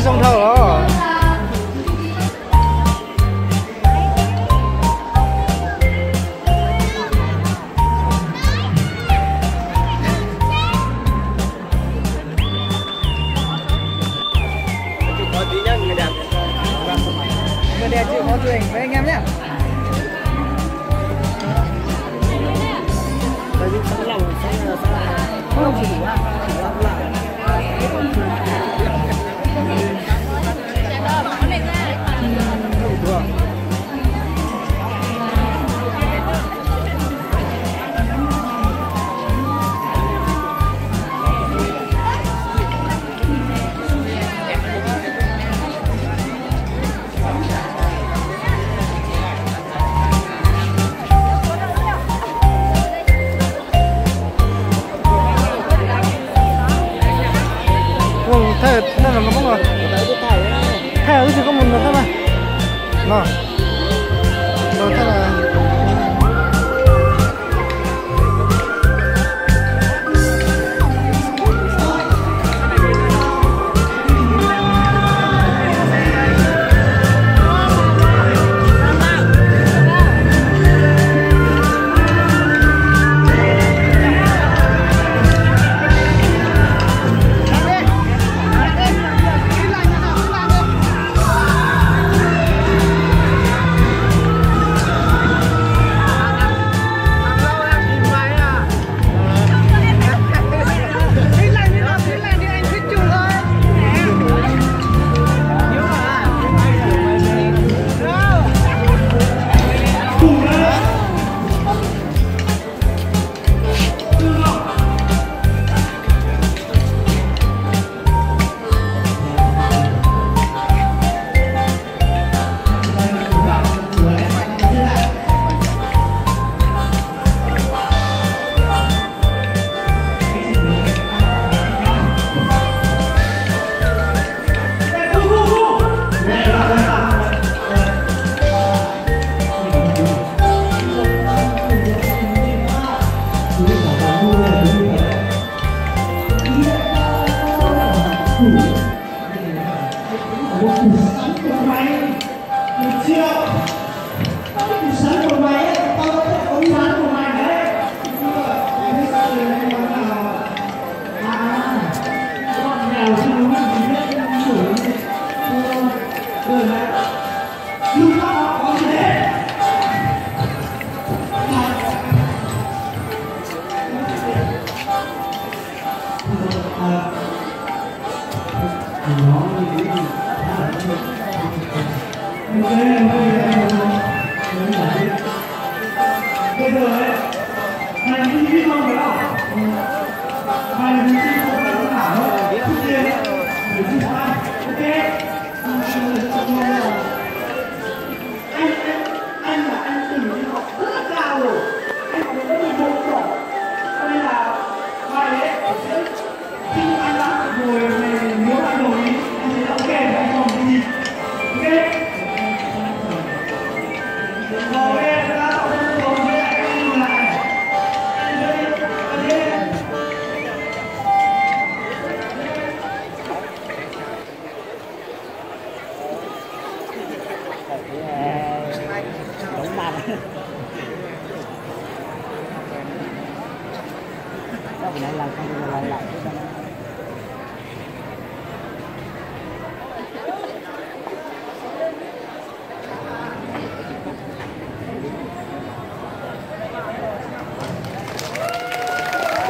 Sông thầu đó. Chụp có tí nhá, người đẹp. Người đẹp chịu có chụp với anh em nhé. Đây những sẵn lòng sẽ không chỉ đủ thay là nó bóng rồi. Thay là chỉ có một thôi mà. Rồi. Rồi thay là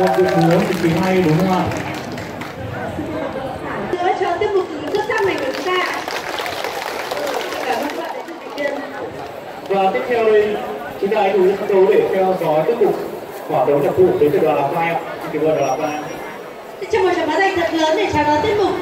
một điệu múa cực kỳ hay đúng không ạ? Nữa cho tiết mục xuất sắc này của chúng ta. Cảm ơn các bạn đã chương trình. Và tiếp theo đây chúng ta hãy cùng sân khấu để theo dõi tiếp tục quả đấu nhạc cụ đến từ đoàn Lào Cai. Xin mời đoàn Lào Cai. Trong một tràng pháo tay thật lớn để chào đón tiết mục.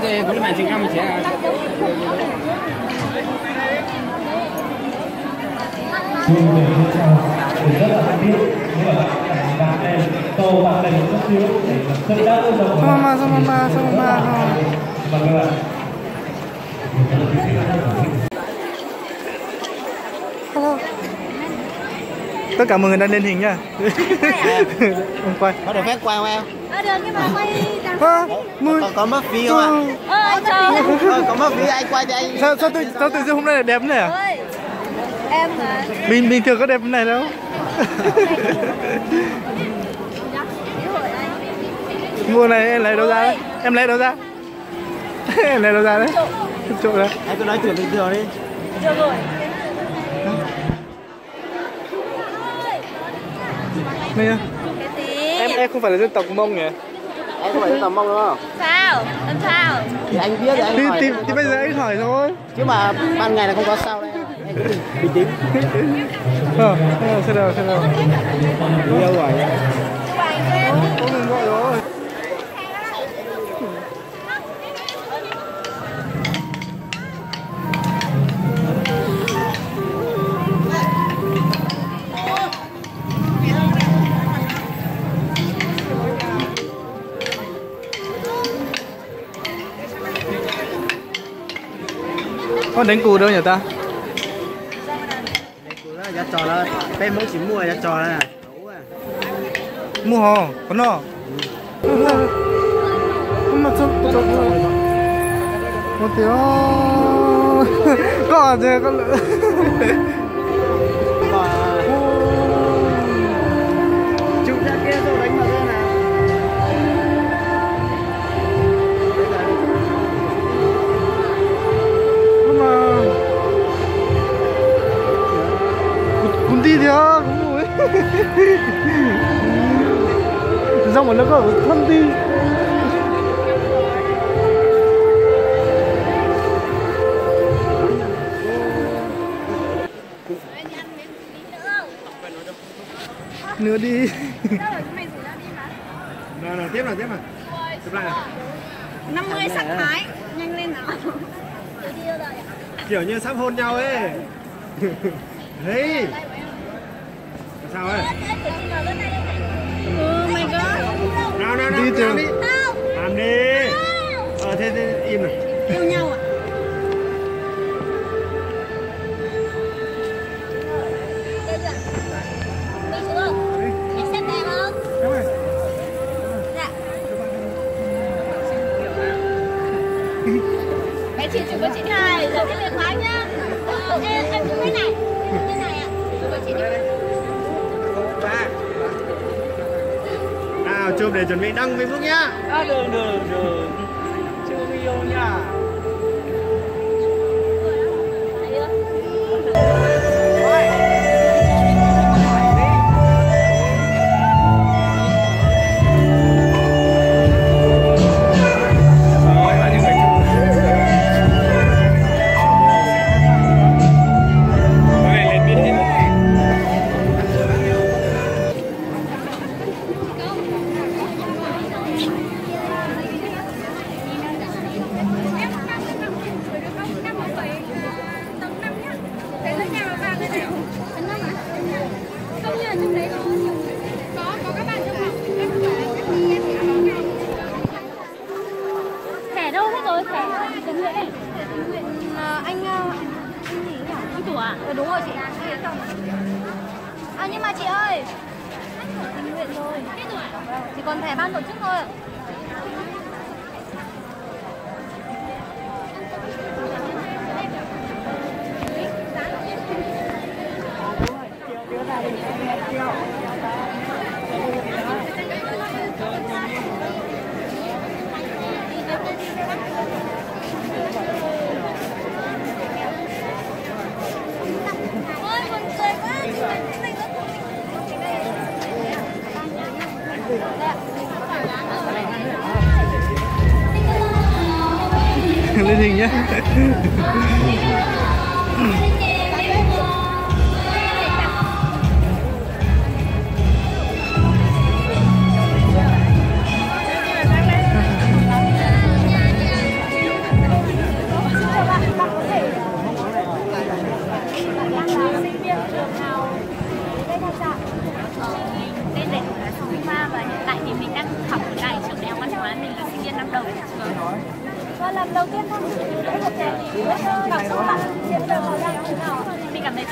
thì cũng là 900 sẽ rất là thân thiết nhưng mà bạn lên tô bạn lên một chút xíu để rất đắt rồi sama mama và các bạn hello. Tất cả mọi người đang lên hình nha. Không quay. có được phép quay không em? Được nhưng mà quay Có mất phí không ạ? anh chờ. Có mất phí anh quay thì anh Sao tự dưng hôm nay lại đẹp này à? Em mà Bình thường có đẹp này đâu. Mua này em lấy đâu ra đấy? Em lấy đâu ra? Em lấy đâu ra đấy? Trộn đấy. anh cứ nói chuyện bình thường đi. được rồi. Này nhá. Cái gì? Em không phải là dân tộc Mông nhỉ? Anh không phải tầm mong đúng không? Sao? Làm sao? Thì anh biết thì anh hỏi. Thì bây giờ anh hỏi thôi. Chứ mà ban ngày là không có sao đây. Anh cứ bình tĩnh. Sao đâu. Đi đâu rồi? Có người gọi rồi. Con đánh cù đâu nhỉ ta? Giá trò là bên mỗi chỉ mua giá trò là Mua hò, con nó. Mà sao một tiếng có gì con chụp ra kia rồi đánh vào đây nào. nhưng mà cũng đi theo cũng rồi. Rong mà nó có thân đi. Nữa đi. nào tiếp nào tiếp lại nào. 50 sắc thái. Nhanh lên nào. Kiểu như sắp hôn nhau ấy. Đấy. Sao ấy? My God. Nào Đi từ- làm đi. Làm đi. Thế im này. Yêu nhau à? Em xem đẹp không? Dạ. Bé chị chụp với chị này, giờ cái điện thoại nhá. Em chụp cái này. Cái này ạ. Chụp với chị đi. Nào chụp để chuẩn bị đăng Facebook nhá. Được. Chưa video nha. Thẻ đâu hết rồi, thẻ Trần Huệ. Anh gì nhỉ? Anh chủ à? Đúng rồi chị. Nhưng mà chị ơi, tình nguyện rồi. Chỉ còn thẻ ban tổ chức thôi. Ôi, buồn cười quá. Lên hình nhé.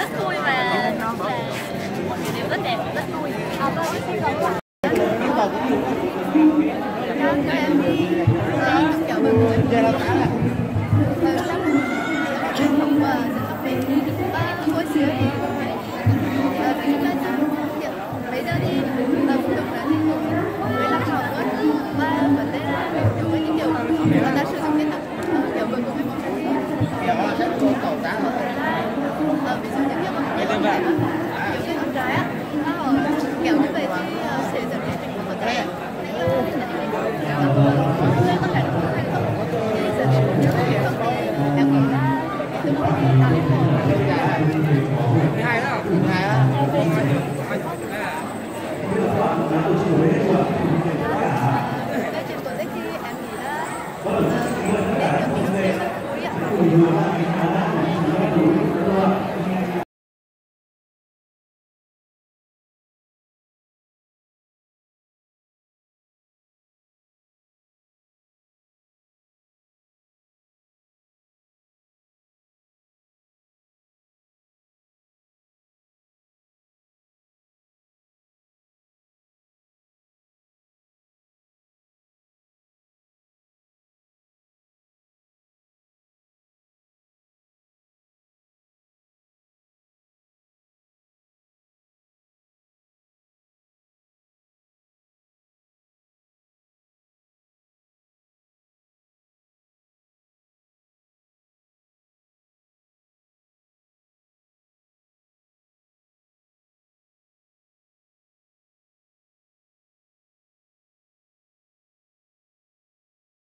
rất vui và một điều rất đẹp, rất vui. Em đi chợ Bình Nguyễn. Giờ là cả là khối xíu đi chúng ta bây giờ đi tập trung là thì với làm sao tốt và vấn đề là đối với những điều người ta sử dụng cái tập kiểu vừa cùng với một cái giờ sẽ có cầu tá ví dụ như kiểu những cái con trái á nó kiểu như vậy thì sẽ dẫn đến mình có thể có thể thì dẫn đến những cái vấn đề em nghĩ là hai đó.